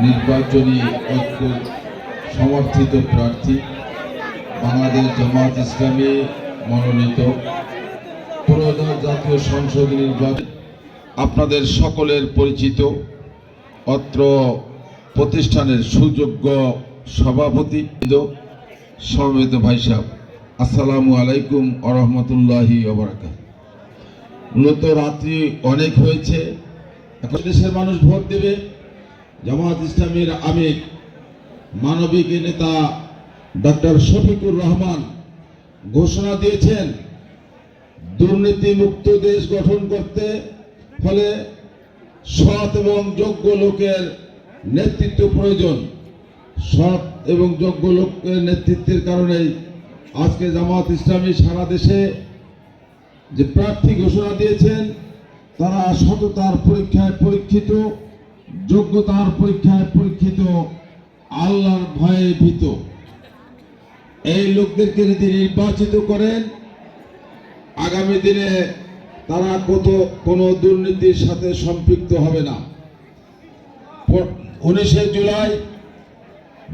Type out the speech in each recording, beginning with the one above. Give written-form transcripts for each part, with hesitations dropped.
নির্বাচনী ঐক্য সমর্থিত প্রার্থী বাংলাদেশ জামায়াত ইসলামী মনোনীত ত্রয়োদশ জাতীয় সংসদ নির্বাচন আপনাদের সকলের পরিচিত অত্র প্রতিষ্ঠানের সুযোগ্য সভাপতি সমবেত ভাই সাহেব, আসসালামু আলাইকুম ওয়া রাহমাতুল্লাহি ওয়া বারাকাতুহু। মূলত রাত্রি অনেক হয়েছে, এখন দেশের মানুষ ভোট দেবে। জামায়াত ইসলামীর আমির মানবিক নেতা ডক্টর শফিকুর রহমান ঘোষণা দিয়েছেন, দুর্নীতি মুক্ত দেশ গঠন করতে হলে সৎ এবং যোগ্য লোকের নেতৃত্ব প্রয়োজন। সৎ এবং যোগ্য লোকের নেতৃত্বের কারণেই আজকে জামায়াত ইসলামী সারা দেশে যে প্রার্থী ঘোষণা দিয়েছেন তারা সততার পরীক্ষায় পরীক্ষিত, যোগ্যতার পরীক্ষায় পরীক্ষিত, আল্লাহর ভয়ে ভীত। এই লোকদেরকে যদি নির্বাচিত করেন, আগামী দিনে তারা কোনো দুর্নীতির সাথে সম্পৃক্ত হবে না। 19 জুলাই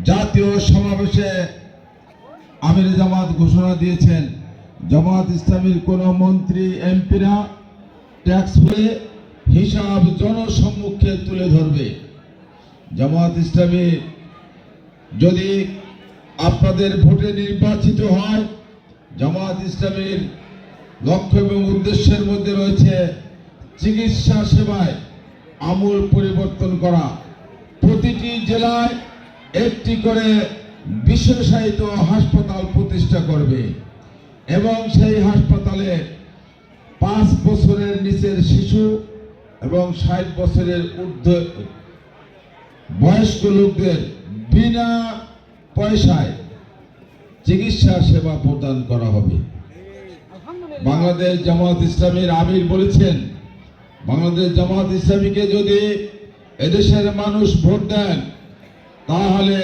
জাতীয় সমাবেশে আমির জামাত ঘোষণা দিয়েছেন, জামাত ইসলামীর কোন মন্ত্রী এমপিরা ট্যাক্স পেয়ে হিসাব জনসম্মুখে তুলে ধরবে। জামাত ইসলামী যদি আপনাদের ভোটে নির্বাচিত হয়, জামাত ইসলামীর লক্ষ্য এবং উদ্দেশ্যের মধ্যে রয়েছে চিকিৎসা সেবায় আমূল পরিবর্তন করা। প্রতিটি জেলায় একটি করে বিশেষায়িত হাসপাতাল প্রতিষ্ঠা করবে এবং সেই হাসপাতালে 5 বছরের নিচের শিশু এবং 60 বছরের ঊর্ধ্ব বয়স্ক লোকদের বিনা পয়সায় চিকিৎসা সেবা প্রদান করা হবে। বাংলাদেশ জামায়াত ইসলামীর আমির বলেছেন, বাংলাদেশ জামায়াত ইসলামীকে যদি এদেশের মানুষ ভোট দেন তাহলে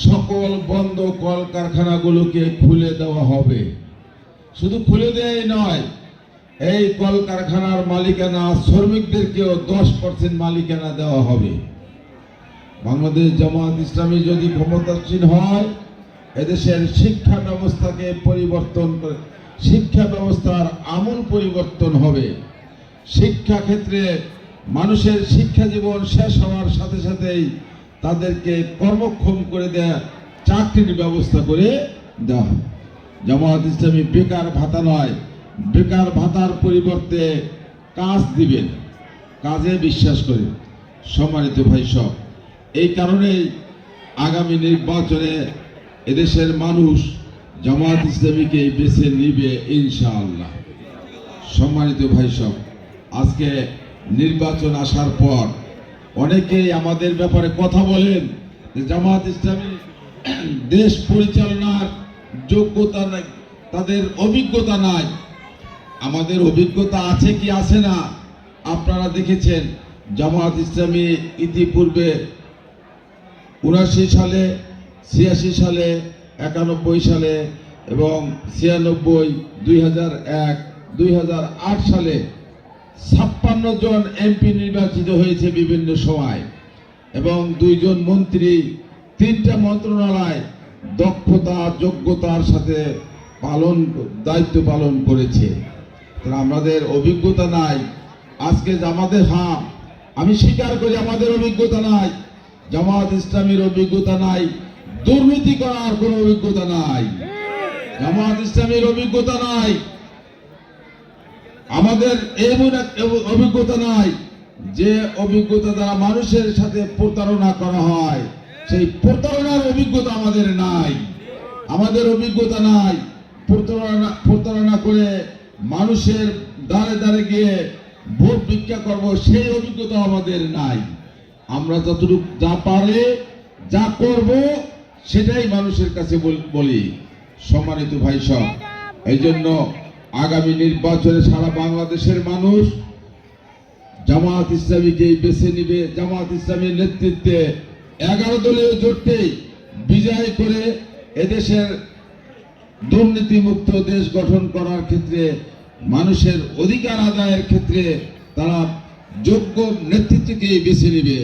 সকল বন্ধ কলকারখানাগুলোকে খুলে দেওয়া হবে। শুধু খুলে দেওয়াই নয়, এই কলকারখানার মালিকানা শ্রমিকদেরকেও 10% মালিকানা দেওয়া হবে। বাংলাদেশ জামায়াত ইসলামী যদি ক্ষমতাসীন হয়, এদেশের শিক্ষা ব্যবস্থাকে পরিবর্তন করে, শিক্ষা ব্যবস্থার আমূল পরিবর্তন হবে। শিক্ষা ক্ষেত্রে মানুষের শিক্ষা জীবন শেষ হওয়ার সাথে সাথেই তাদেরকে কর্মক্ষম করে দেয়া চাকরির ব্যবস্থা করে দেওয়া। জামায়াত ইসলামী বেকার ভাতা নয়, বেকার ভাতার পরিবর্তে কাজ দিবেন, কাজে বিশ্বাস করে। সম্মানিত ভাই সব, এই কারণেই আগামী নির্বাচনে এদেশের মানুষ জামায়াত ইসলামীকে বেছে নিবে ইনশাআল্লাহ। সম্মানিত ভাই সব, আজকে নির্বাচন আসার পর অনেকেই আমাদের ব্যাপারে কথা বলেন যে জামায়াত ইসলামী দেশ পরিচালনার যোগ্যতা নাই, তাদের অভিজ্ঞতা নাই। আমাদের অভিজ্ঞতা আছে কি আছে না আপনারা দেখেছেন। জামায়াত ইসলামী ইতিপূর্বে 79 সালে, 86 সালে, 91 সালে এবং 96, 2001, 2008 সালে 56 জন এমপি নির্বাচিত হয়েছে বিভিন্ন সময় এবং 2 জন মন্ত্রী 3টা মন্ত্রণালয় দক্ষতা যোগ্যতার সাথে দায়িত্ব পালন করেছে। আমাদের অভিজ্ঞতা নাই। আজকে আমাদের আমি স্বীকার করি আমাদের অভিজ্ঞতা নাই, জামায়াত ইসলামীর অভিজ্ঞতা নাই, দুর্নীতি করার কোনো অভিজ্ঞতা নাই, জামায়াত ইসলামীর অভিজ্ঞতা নাই, আমাদের এমন অভিজ্ঞতা নাই যে অভিজ্ঞতা দ্বারা মানুষের সাথে প্রতারণা করা হয়, সেই প্রতারণার অভিজ্ঞতা আমাদের নাই। আমাদের অভিজ্ঞতা নাই প্রতারণা করে মানুষের দ্বারে দ্বারে গিয়ে ভোট ভিক্ষা করব, সেই অভিজ্ঞতা আমাদের নাই। আমরা যতটুকু যা পারে যা করব সেটাই মানুষের কাছে বলি। সম্মানিত ভাই সব, এই জন্য আগামী নির্বাচনে সারা বাংলাদেশের মানুষ জামায়াত ইসলামীকে বেছে নিবে। জামায়াত ইসলামীর নেতৃত্বে 11 দলীয় জোটকে বিজয় করে এদেশের দুর্নীতি মুক্ত দেশ গঠন করার ক্ষেত্রে, মানুষের অধিকার আদায়ের ক্ষেত্রে তারা যোগ্য নেতৃত্বকে বেছে নেবে।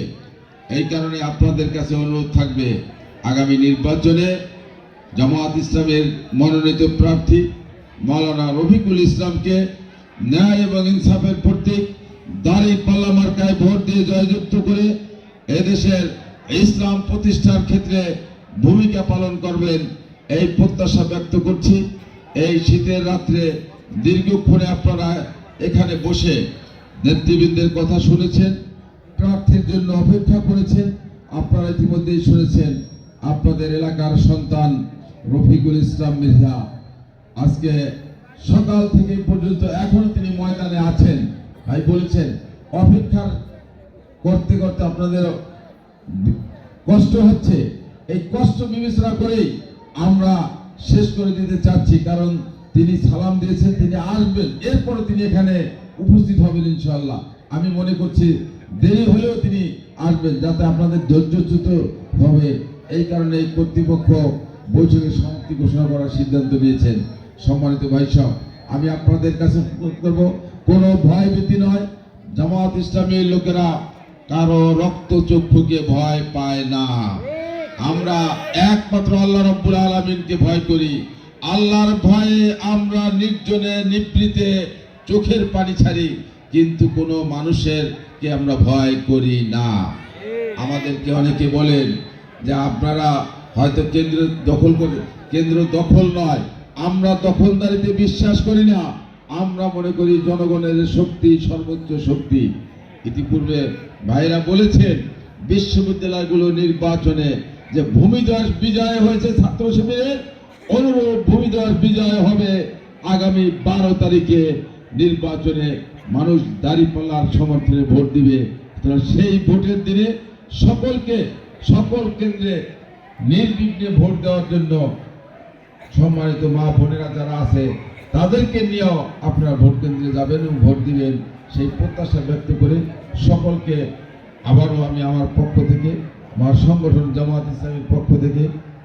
এই কারণে আপনাদের কাছে অনুরোধ থাকবে, আগামী নির্বাচনে জামায়াত ইসলামের মনোনীত প্রার্থী মাওলানা রফিকুল ইসলামকে ন্যায় এবং ইনসাফের প্রতীক দাঁড়িপাল্লা মার্কায় ভোট দিয়ে জয়যুক্ত করে এদেশের ইসলাম প্রতিষ্ঠার ক্ষেত্রে ভূমিকা পালন করবেন, এই প্রত্যাশা ব্যক্ত করছি। এই শীতের রাত্রে দীর্ঘক্ষণে আপনারা এখানে বসে নেতৃবৃন্দের কথা শুনেছেন, প্রার্থীর জন্য অপেক্ষা করেছেন। আপনারা ইতিমধ্যেই শুনেছেন আপনাদের এলাকার সন্তান রফিকুল ইসলাম মির্জা আজকে সকাল থেকে পর্যন্ত এখনো তিনি ময়দানে আছেন। ভাই বলেছেন অপেক্ষা করতে করতে আপনাদের কষ্ট হচ্ছে, এই কষ্ট বিবেচনা করেই আমরা শেষ করে দিতে চাচ্ছি, কারণ তিনি সালাম দিয়েছেন, তিনি আসবেন, এরপরে তিনি এখানে উপস্থিত হবেন ইনশাআল্লাহ। আমি মনে করছি দেরি হলেও তিনি আসবেন, যাতে আপনাদের ধৈর্যচ্যুত হবে। এই কারণে এই কর্তৃপক্ষ বৈঠকের সমাপ্তি ঘোষণা করার সিদ্ধান্ত নিয়েছেন। সম্মানিত ভাই সব, আমি আপনাদের কাছে করব, কোনো ভয় ভীতি নয়। জামায়াত ইসলামের লোকেরা কারো রক্ত চক্ষুকে ভয় পায় না। আমরা একমাত্র আল্লাহ রাব্বুল আলামিনকে ভয় করি। আল্লাহর ভয়ে আমরা নির্জনে নিভৃতে চোখের পানি ছাড়ি, কিন্তু কোনো মানুষের কে আমরা ভয় করি না। আমাদেরকে অনেকে বলেন যে আপনারা হয়তো কেন্দ্র দখল করে, কেন্দ্র দখল নয়, আমরা দখলদারিতে বিশ্বাস করি না। আমরা মনে করি জনগণের শক্তি সর্বোচ্চ শক্তি। ইতিপূর্বে ভাইরা বলেছেন বিশ্ববিদ্যালয়গুলো নির্বাচনে যে ভূমিধস বিজয় হয়েছে ছাত্র শিবিরের, অনুরূপ ভূমিধস বিজয় হবে আগামী 12 তারিখে নির্বাচনে। মানুষ দাঁড়িপাল্লার সমর্থনে ভোট দিবে। সেই ভোটের দিনে সকলকে সকল কেন্দ্রে নির্বিঘ্নে ভোট দেওয়ার জন্য সম্মানিত মা বোনেরা যারা আছে তাদেরকে নিয়েও আপনারা ভোট কেন্দ্রে যাবেন এবং ভোট দিবেন, সেই প্রত্যাশা ব্যক্ত করে সকলকে আবারও আমি আমার পক্ষ থেকে, আমার সংগঠন জামায়াত ইসলামের পক্ষ থেকে,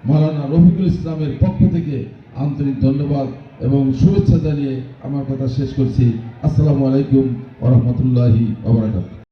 মাওলানা রফিকুল ইসলামের পক্ষ থেকে আন্তরিক ধন্যবাদ এবং শুভেচ্ছা জানিয়ে আমার কথা শেষ করছি। আসসালামু আলাইকুম ওয়া রাহমাতুল্লাহি ওয়া বারাকাতুহু।